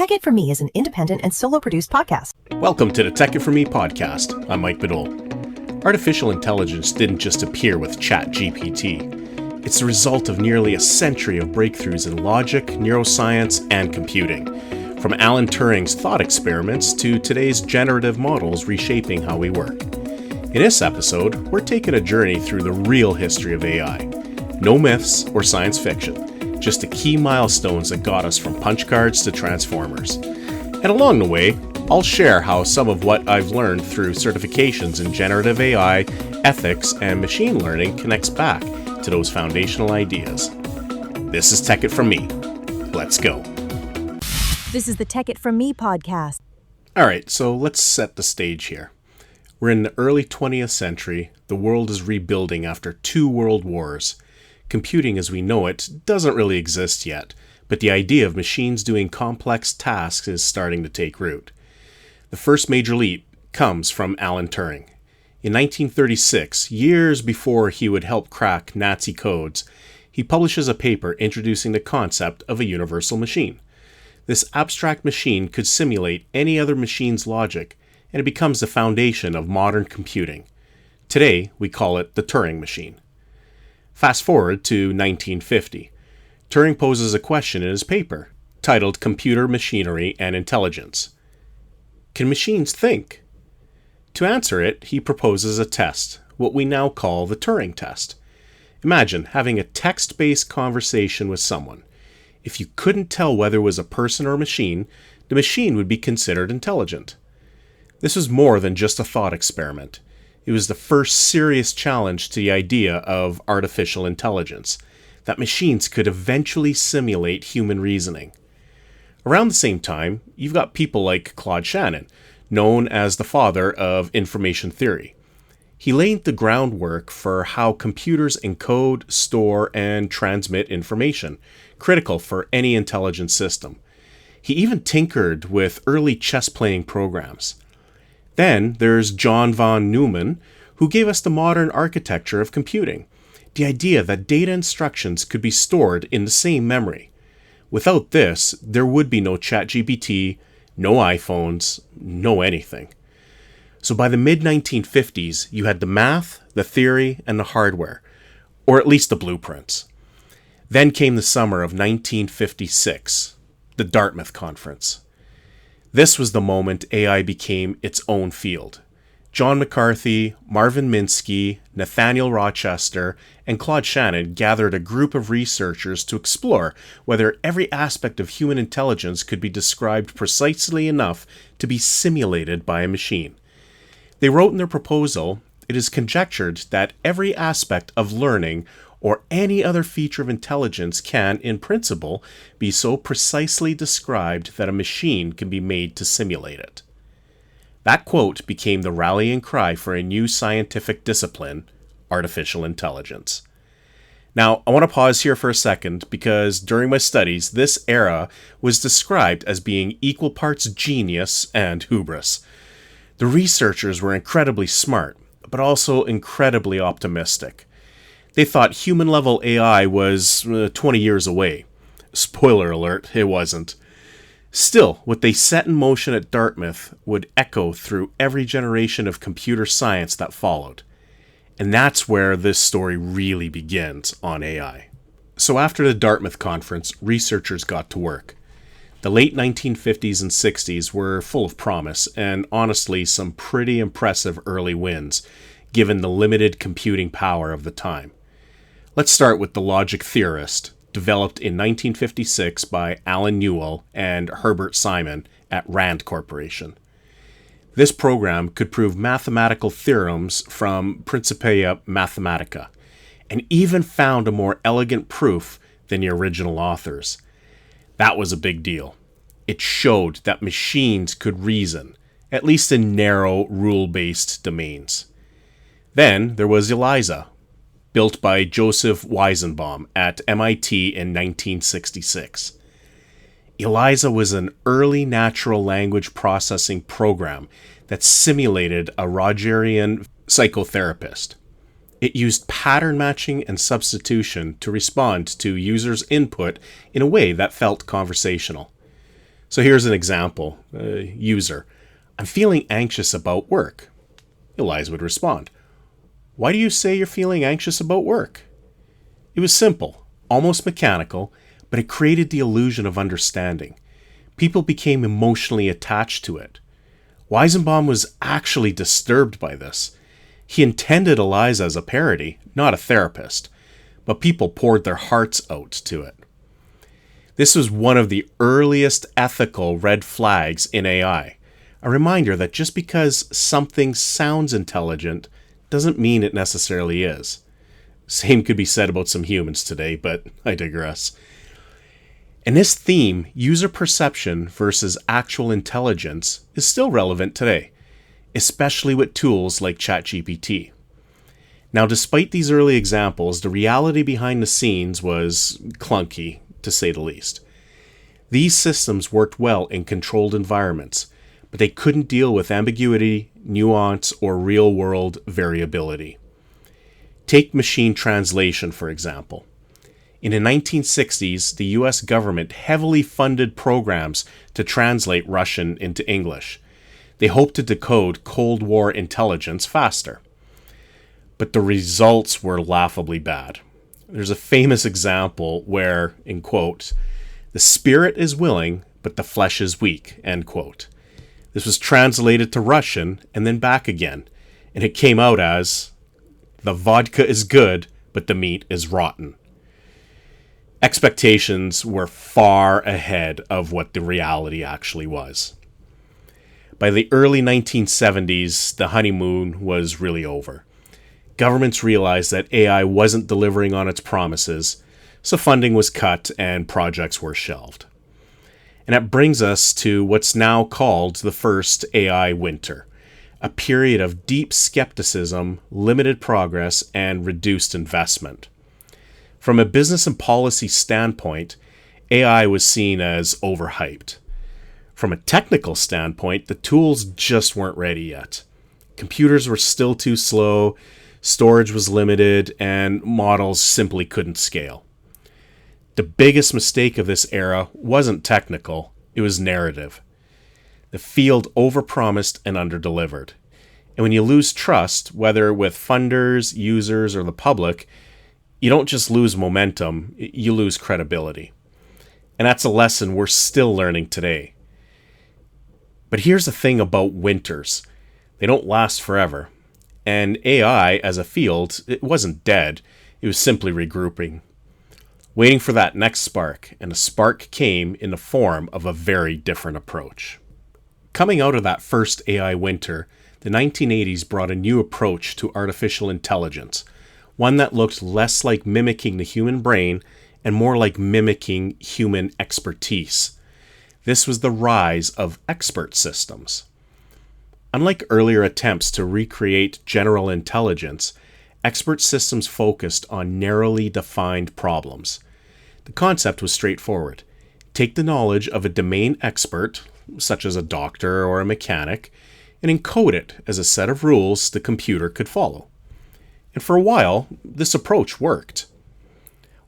Tech It For Me is an independent and solo-produced podcast. Welcome to the Tech It For Me podcast. I'm Mike Madole. Artificial intelligence didn't just appear with ChatGPT. It's the result of nearly a century of breakthroughs in logic, neuroscience, and computing. From Alan Turing's thought experiments to today's generative models reshaping how we work. In this episode, we're taking a journey through the real history of AI. No myths or science fiction. Just the key milestones that got us from punch cards to transformers. And along the way, I'll share how some of what I've learned through certifications in generative AI, ethics, and machine learning connects back to those foundational ideas. This is Tech It From Me. Let's go. This is the Tech It From Me podcast. Alright, so let's set the stage here. We're in the early 20th century. The world is rebuilding after 2 world wars. Computing as we know it doesn't really exist yet, but the idea of machines doing complex tasks is starting to take root. The first major leap comes from Alan Turing. In 1936, years before he would help crack Nazi codes, he publishes a paper introducing the concept of a universal machine. This abstract machine could simulate any other machine's logic, and it becomes the foundation of modern computing. Today, we call it the Turing machine. Fast forward to 1950. Turing poses a question in his paper, titled Computer Machinery and Intelligence. Can machines think? To answer it, he proposes a test, what we now call the Turing test. Imagine having a text-based conversation with someone. If you couldn't tell whether it was a person or a machine, the machine would be considered intelligent. This was more than just a thought experiment. It was the first serious challenge to the idea of artificial intelligence, that machines could eventually simulate human reasoning. Around the same time, you've got people like Claude Shannon, known as the father of information theory. He laid the groundwork for how computers encode, store, and transmit information, critical for any intelligent system. He even tinkered with early chess-playing programs. Then there's John von Neumann, who gave us the modern architecture of computing, the idea that data instructions could be stored in the same memory. Without this, there would be no ChatGPT, no iPhones, no anything. So by the mid-1950s, you had the math, the theory, and the hardware, or at least the blueprints. Then came the summer of 1956, the Dartmouth Conference. This was the moment AI became its own field. John McCarthy, Marvin Minsky, Nathaniel Rochester, and Claude Shannon gathered a group of researchers to explore whether every aspect of human intelligence could be described precisely enough to be simulated by a machine. They wrote in their proposal, it is conjectured that every aspect of learning or any other feature of intelligence can, in principle, be so precisely described that a machine can be made to simulate it. That quote became the rallying cry for a new scientific discipline, artificial intelligence. Now, I want to pause here for a second because during my studies, this era was described as being equal parts genius and hubris. The researchers were incredibly smart, but also incredibly optimistic. They thought human-level AI was 20 years away. Spoiler alert, it wasn't. Still, what they set in motion at Dartmouth would echo through every generation of computer science that followed. And that's where this story really begins on AI. So after the Dartmouth conference, researchers got to work. The late 1950s and 60s were full of promise, and honestly some pretty impressive early wins, given the limited computing power of the time. Let's start with the logic theorist, developed in 1956 by Alan Newell and Herbert Simon at Rand Corporation. This program could prove mathematical theorems from Principia Mathematica, and even found a more elegant proof than the original authors. That was a big deal. It showed that machines could reason, at least in narrow, rule-based domains. Then there was ELIZA, built by Joseph Weizenbaum at MIT in 1966. ELIZA was an early natural language processing program that simulated a Rogerian psychotherapist. It used pattern matching and substitution to respond to users' input in a way that felt conversational. So here's an example. User, I'm feeling anxious about work. Eliza would respond, why do you say you're feeling anxious about work? It was simple, almost mechanical, but it created the illusion of understanding. People became emotionally attached to it. Weizenbaum was actually disturbed by this. He intended Eliza as a parody, not a therapist, but people poured their hearts out to it. This was one of the earliest ethical red flags in AI, a reminder that just because something sounds intelligent doesn't mean it necessarily is. Same could be said about some humans today, but I digress. And this theme, user perception versus actual intelligence, is still relevant today, especially with tools like ChatGPT. Now, despite these early examples, the reality behind the scenes was clunky, to say the least. These systems worked well in controlled environments, but they couldn't deal with ambiguity, nuance, or real-world variability. Take machine translation, for example. In the 1960s, the US government heavily funded programs to translate Russian into English. They hoped to decode Cold War intelligence faster. But the results were laughably bad. There's a famous example where, in quotes, the spirit is willing, but the flesh is weak, end quote. This was translated to Russian and then back again, and it came out as, the vodka is good, but the meat is rotten. Expectations were far ahead of what the reality actually was. By the early 1970s, the honeymoon was really over. Governments realized that AI wasn't delivering on its promises, so funding was cut and projects were shelved. And that brings us to what's now called the first AI winter, a period of deep skepticism, limited progress, and reduced investment. From a business and policy standpoint, AI was seen as overhyped. From a technical standpoint, the tools just weren't ready yet. Computers were still too slow, storage was limited, and models simply couldn't scale. The biggest mistake of this era wasn't technical, it was narrative. The field overpromised and underdelivered. And when you lose trust, whether with funders, users, or the public, you don't just lose momentum, you lose credibility. And that's a lesson we're still learning today. But here's the thing about winters. They don't last forever. And AI, as a field, it wasn't dead. It was simply regrouping, waiting for that next spark, and the spark came in the form of a very different approach. Coming out of that first AI winter, the 1980s brought a new approach to artificial intelligence, one that looked less like mimicking the human brain and more like mimicking human expertise. This was the rise of expert systems. Unlike earlier attempts to recreate general intelligence, expert systems focused on narrowly defined problems. The concept was straightforward. Take the knowledge of a domain expert, such as a doctor or a mechanic, and encode it as a set of rules the computer could follow. And for a while, this approach worked.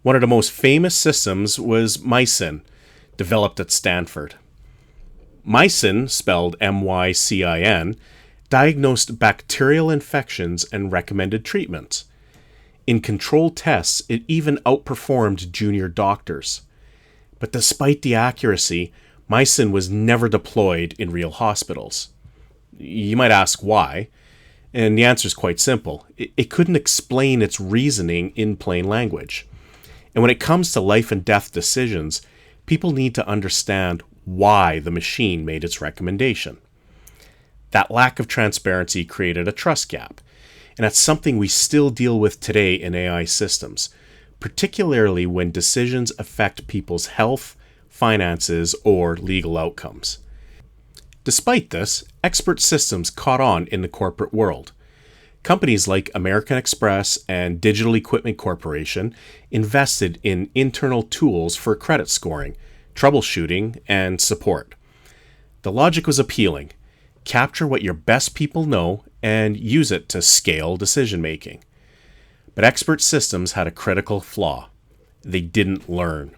One of the most famous systems was Mycin, developed at Stanford. Mycin, spelled M-Y-C-I-N, diagnosed bacterial infections and recommended treatments. In controlled tests, it even outperformed junior doctors. But despite the accuracy, Mycin was never deployed in real hospitals. You might ask why, and the answer is quite simple. It couldn't explain its reasoning in plain language. And when it comes to life and death decisions, people need to understand why the machine made its recommendation. That lack of transparency created a trust gap, and that's something we still deal with today in AI systems, particularly when decisions affect people's health, finances, or legal outcomes. Despite this, expert systems caught on in the corporate world. Companies like American Express and Digital Equipment Corporation invested in internal tools for credit scoring, troubleshooting, and support. The logic was appealing. Capture what your best people know and use it to scale decision-making. But expert systems had a critical flaw. They didn't learn.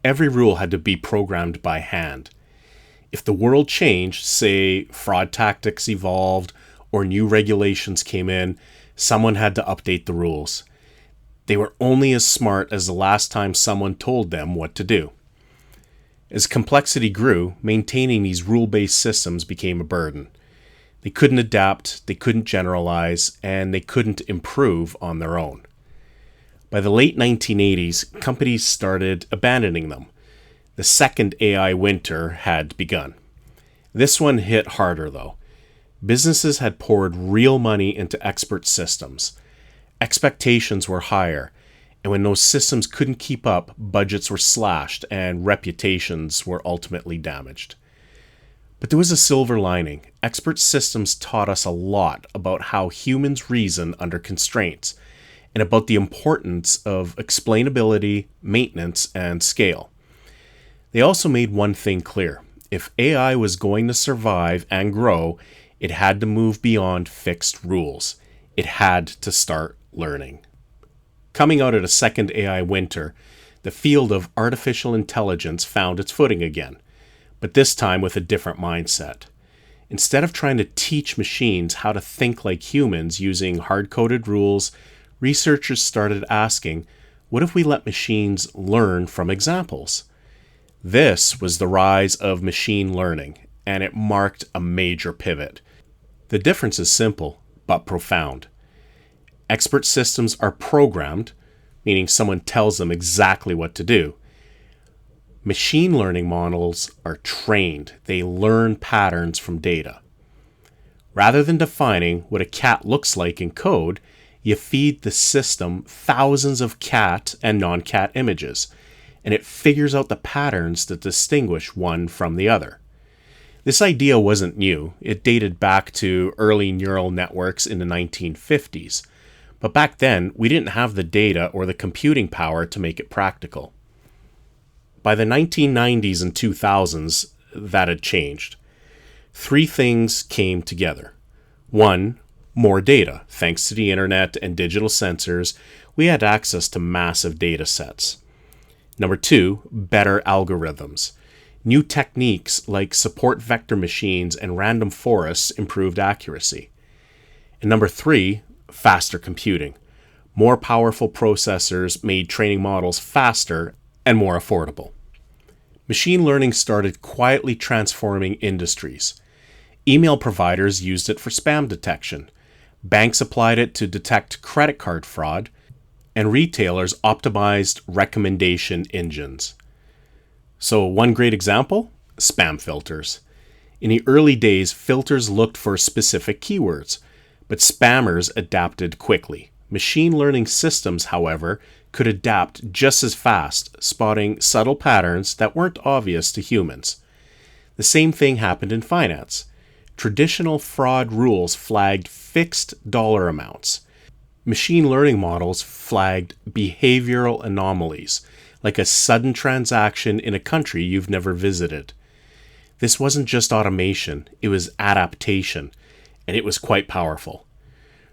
Every rule had to be programmed by hand. If the world changed, say fraud tactics evolved or new regulations came in, someone had to update the rules. They were only as smart as the last time someone told them what to do. As complexity grew, maintaining these rule-based systems became a burden. They couldn't adapt, they couldn't generalize, and they couldn't improve on their own. By the late 1980s, companies started abandoning them. The second AI winter had begun. This one hit harder, though. Businesses had poured real money into expert systems. Expectations were higher, and when those systems couldn't keep up, budgets were slashed and reputations were ultimately damaged. But there was a silver lining. Expert systems taught us a lot about how humans reason under constraints and about the importance of explainability, maintenance, and scale. They also made one thing clear. If AI was going to survive and grow, it had to move beyond fixed rules. It had to start learning. Coming out of the second AI winter, the field of artificial intelligence found its footing again, but this time with a different mindset. Instead of trying to teach machines how to think like humans using hard-coded rules, researchers started asking, what if we let machines learn from examples? This was the rise of machine learning, and it marked a major pivot. The difference is simple, but profound. Expert systems are programmed, meaning someone tells them exactly what to do. Machine learning models are trained. They learn patterns from data. Rather than defining what a cat looks like in code, you feed the system thousands of cat and non-cat images, and it figures out the patterns that distinguish one from the other. This idea wasn't new. It dated back to early neural networks in the 1950s. But back then, we didn't have the data or the computing power to make it practical. By the 1990s and 2000s, that had changed. Three things came together. One, more data. Thanks to the internet and digital sensors, we had access to massive data sets. Number two, better algorithms. New techniques like support vector machines and random forests improved accuracy. And number three, faster computing. More powerful processors made training models faster and more affordable. Machine learning started quietly transforming industries. Email providers used it for spam detection. Banks applied it to detect credit card fraud, and retailers optimized recommendation engines. So one great example, spam filters. In the early days, filters looked for specific keywords, but spammers adapted quickly. Machine learning systems, however, could adapt just as fast, spotting subtle patterns that weren't obvious to humans. The same thing happened in finance. Traditional fraud rules flagged fixed dollar amounts. Machine learning models flagged behavioral anomalies, like a sudden transaction in a country you've never visited. This wasn't just automation, it was adaptation, and it was quite powerful.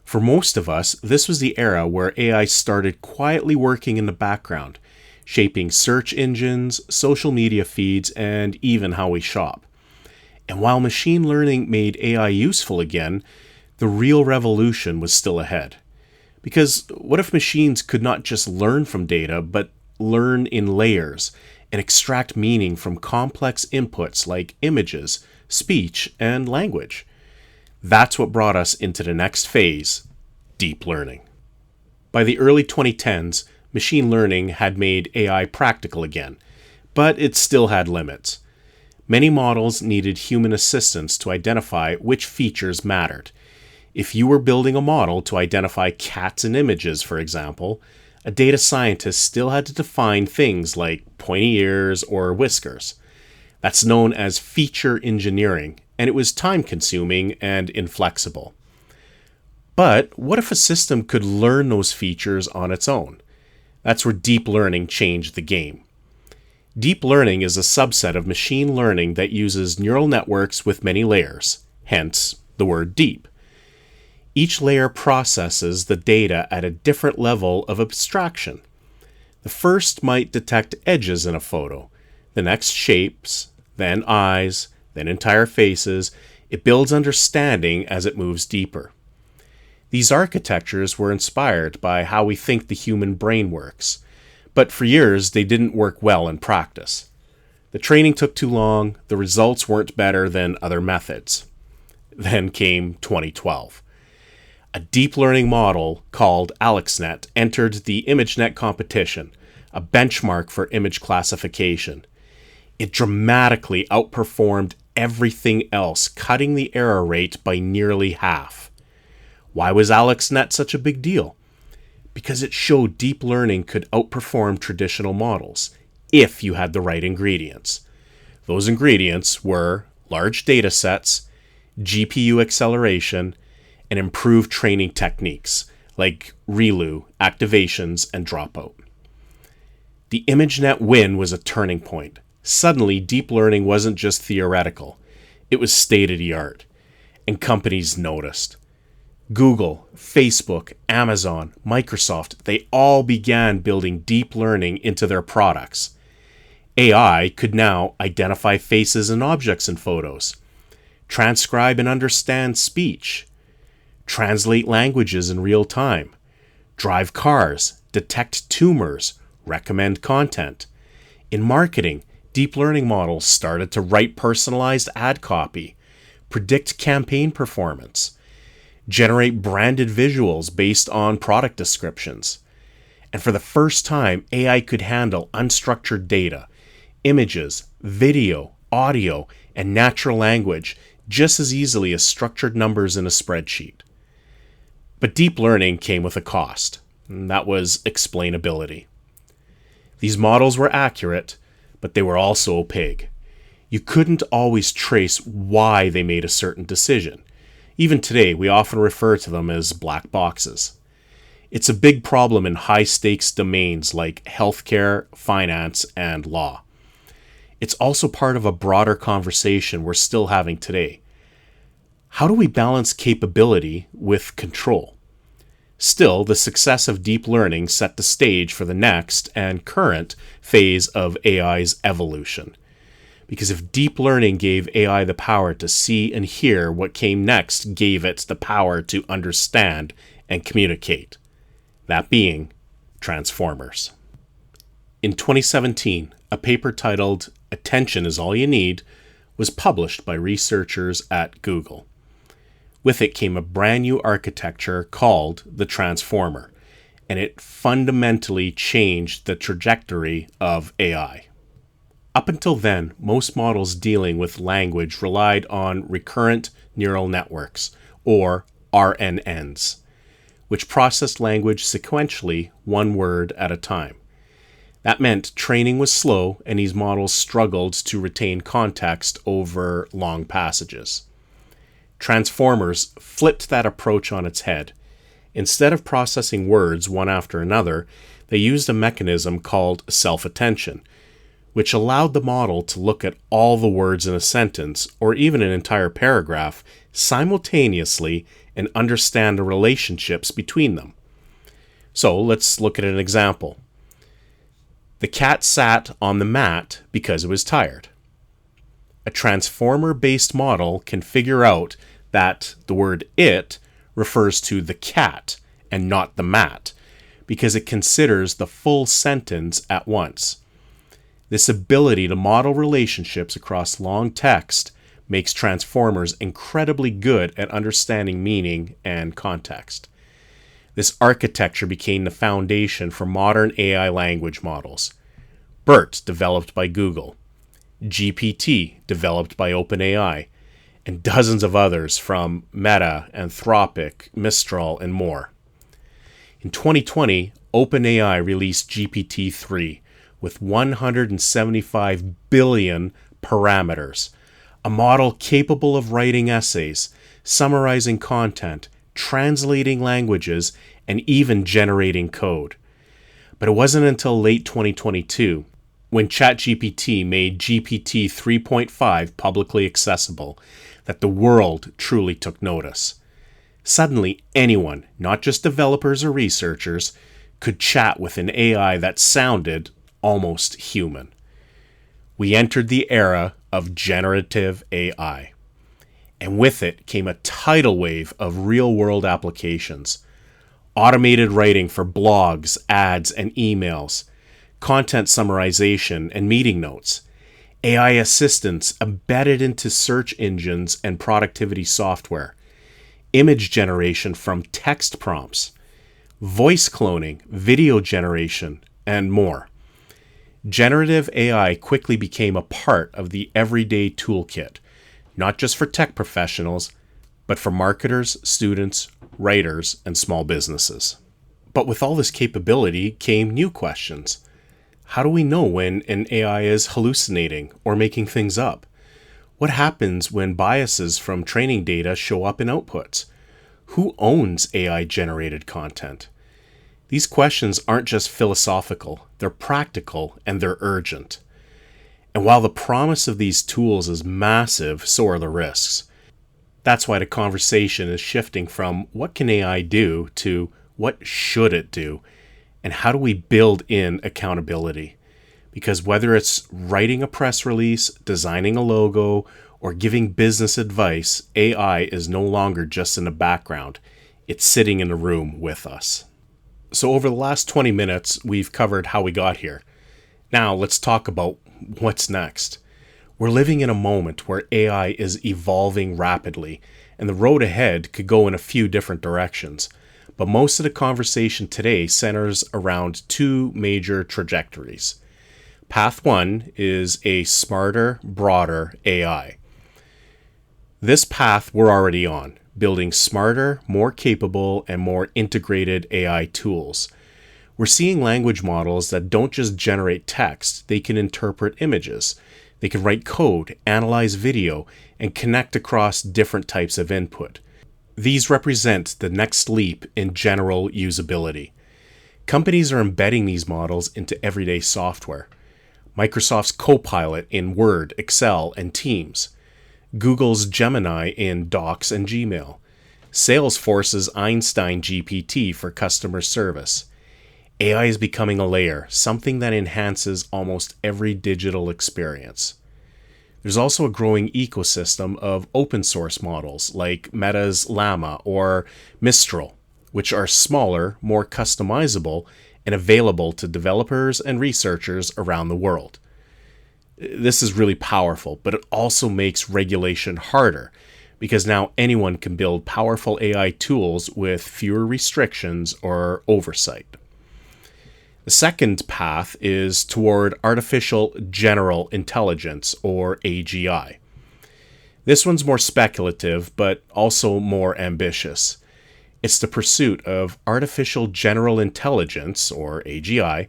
For most of us, this was the era where AI started quietly working in the background, shaping search engines, social media feeds, and even how we shop. And while machine learning made AI useful again, the real revolution was still ahead. Because what if machines could not just learn from data, but learn in layers and extract meaning from complex inputs like images, speech, and language? That's what brought us into the next phase, deep learning. By the early 2010s, machine learning had made AI practical again, but it still had limits. Many models needed human assistance to identify which features mattered. If you were building a model to identify cats in images, for example, a data scientist still had to define things like pointy ears or whiskers. That's known as feature engineering, and it was time-consuming and inflexible. But what if a system could learn those features on its own? That's where deep learning changed the game. Deep learning is a subset of machine learning that uses neural networks with many layers, hence the word deep. Each layer processes the data at a different level of abstraction. The first might detect edges in a photo, the next shapes, then eyes, then entire faces. It builds understanding as it moves deeper. These architectures were inspired by how we think the human brain works, but for years they didn't work well in practice. The training took too long, the results weren't better than other methods. Then came 2012. A deep learning model called AlexNet entered the ImageNet competition, a benchmark for image classification. It dramatically outperformed everything else, cutting the error rate by nearly half. Why was AlexNet such a big deal? Because it showed deep learning could outperform traditional models if you had the right ingredients. Those ingredients were large data sets, GPU acceleration, and improved training techniques like ReLU, activations, and dropout. The ImageNet win was a turning point. Suddenly, deep learning wasn't just theoretical, it was state-of-the-art, and companies noticed. Google, Facebook, Amazon, Microsoft, they all began building deep learning into their products. AI could now identify faces and objects in photos, transcribe and understand speech, translate languages in real time, drive cars, detect tumors, recommend content. In marketing, deep learning models started to write personalized ad copy, predict campaign performance, generate branded visuals based on product descriptions. And for the first time, AI could handle unstructured data, images, video, audio, and natural language just as easily as structured numbers in a spreadsheet. But deep learning came with a cost, and that was explainability. These models were accurate, but they were also opaque. You couldn't always trace why they made a certain decision. Even today, we often refer to them as black boxes. It's a big problem in high-stakes domains like healthcare, finance, and law. It's also part of a broader conversation we're still having today. How do we balance capability with control? Still, the success of deep learning set the stage for the next and current phase of AI's evolution. Because if deep learning gave AI the power to see and hear, what came next gave it the power to understand and communicate. That being transformers. In 2017, a paper titled "Attention is All You Need" was published by researchers at Google. With it came a brand new architecture called the transformer, and it fundamentally changed the trajectory of AI. Up until then, most models dealing with language relied on recurrent neural networks, or RNNs, which processed language sequentially, one word at a time. That meant training was slow, and these models struggled to retain context over long passages. Transformers flipped that approach on its head. Instead of processing words one after another, they used a mechanism called self-attention, which allowed the model to look at all the words in a sentence, or even an entire paragraph, simultaneously and understand the relationships between them. So let's look at an example. The cat sat on the mat because it was tired. A transformer-based model can figure out that the word "it" refers to the cat and not the mat, because it considers the full sentence at once. This ability to model relationships across long text makes transformers incredibly good at understanding meaning and context. This architecture became the foundation for modern AI language models. BERT, developed by Google, GPT, developed by OpenAI, and dozens of others from Meta, Anthropic, Mistral, and more. In 2020, OpenAI released GPT-3 with 175 billion parameters, a model capable of writing essays, summarizing content, translating languages, and even generating code. But it wasn't until late 2022, when ChatGPT made GPT 3.5 publicly accessible, that the world truly took notice. Suddenly, anyone, not just developers or researchers, could chat with an AI that sounded almost human. We entered the era of generative AI. And with it came a tidal wave of real-world applications. Automated writing for blogs, ads, and emails, content summarization and meeting notes, AI assistants embedded into search engines and productivity software, image generation from text prompts, voice cloning, video generation, and more. Generative AI quickly became a part of the everyday toolkit, not just for tech professionals, but for marketers, students, writers, and small businesses. But with all this capability came new questions. How do we know when an AI is hallucinating or making things up? What happens when biases from training data show up in outputs? Who owns AI-generated content? These questions aren't just philosophical, they're practical and they're urgent. And while the promise of these tools is massive, so are the risks. That's why the conversation is shifting from what can AI do to what should it do, and how do we build in accountability? Because whether it's writing a press release, designing a logo, or giving business advice, AI is no longer just in the background. It's sitting in the room with us. So over the last 20 minutes, we've covered how we got here. Now let's talk about what's next. We're living in a moment where AI is evolving rapidly, and the road ahead could go in a few different directions. But most of the conversation today centers around two major trajectories. Path one is a smarter, broader AI. This path we're already on, building smarter, more capable, and more integrated AI tools. We're seeing language models that don't just generate text, they can interpret images. They can write code, analyze video, and connect across different types of input. These represent the next leap in general usability. Companies are embedding these models into everyday software. Microsoft's Copilot in Word, Excel, and Teams. Google's Gemini in Docs and Gmail. Salesforce's Einstein GPT for customer service. AI is becoming a layer, something that enhances almost every digital experience. There's also a growing ecosystem of open source models like Meta's Llama or Mistral, which are smaller, more customizable, and available to developers and researchers around the world. This is really powerful, but it also makes regulation harder because now anyone can build powerful AI tools with fewer restrictions or oversight. The second path is toward artificial general intelligence, or AGI. This one's more speculative, but also more ambitious. It's the pursuit of artificial general intelligence, or AGI,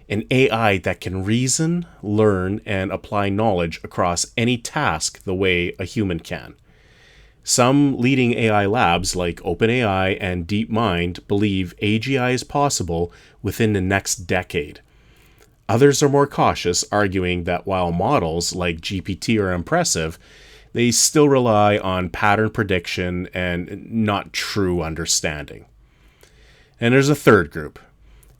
an AI that can reason, learn, and apply knowledge across any task the way a human can. Some leading AI labs like OpenAI and DeepMind believe AGI is possible within the next decade. Others are more cautious, arguing that while models like GPT are impressive, they still rely on pattern prediction and not true understanding. And there's a third group,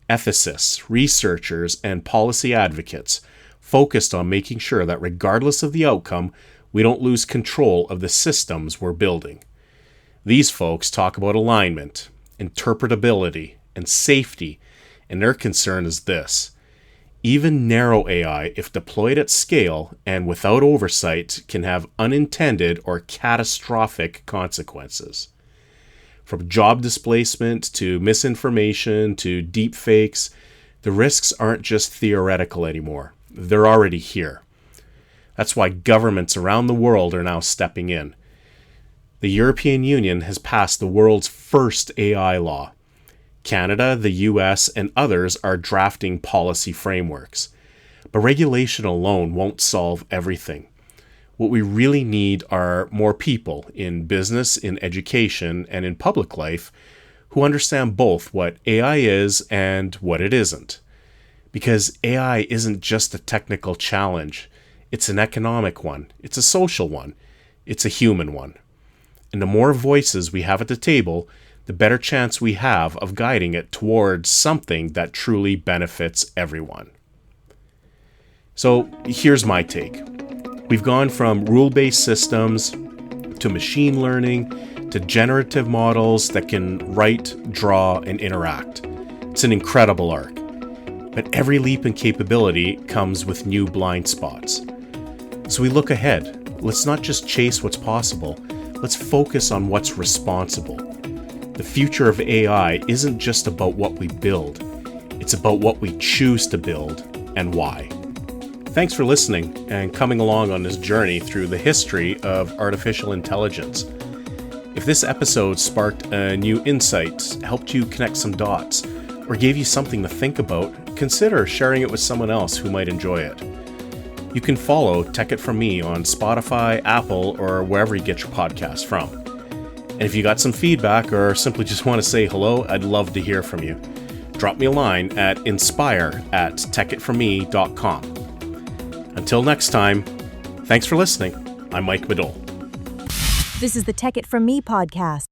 ethicists, researchers, and policy advocates focused on making sure that regardless of the outcome, we don't lose control of the systems we're building. These folks talk about alignment, interpretability, and safety, and their concern is this. Even narrow AI, if deployed at scale and without oversight, can have unintended or catastrophic consequences. From job displacement to misinformation to deepfakes, the risks aren't just theoretical anymore. They're already here. That's why governments around the world are now stepping in. The European Union has passed the world's first AI law. Canada, the US, and others are drafting policy frameworks. But regulation alone won't solve everything. What we really need are more people in business, in education, and in public life who understand both what AI is and what it isn't. Because AI isn't just a technical challenge. It's an economic one. It's a social one. It's a human one. And the more voices we have at the table, the better chance we have of guiding it towards something that truly benefits everyone. So here's my take. We've gone from rule-based systems to machine learning to generative models that can write, draw, and interact. It's an incredible arc. But every leap in capability comes with new blind spots. So we look ahead. Let's not just chase what's possible. Let's focus on what's responsible. The future of AI isn't just about what we build. It's about what we choose to build and why. Thanks for listening and coming along on this journey through the history of artificial intelligence. If this episode sparked a new insight, helped you connect some dots, or gave you something to think about, consider sharing it with someone else who might enjoy it. You can follow Tech It From Me on Spotify, Apple, or wherever you get your podcasts from. And if you got some feedback or simply just want to say hello, I'd love to hear from you. Drop me a line at inspire@techitfromme.com. Until next time, thanks for listening. I'm Mike Madole. This is the Tech It From Me podcast.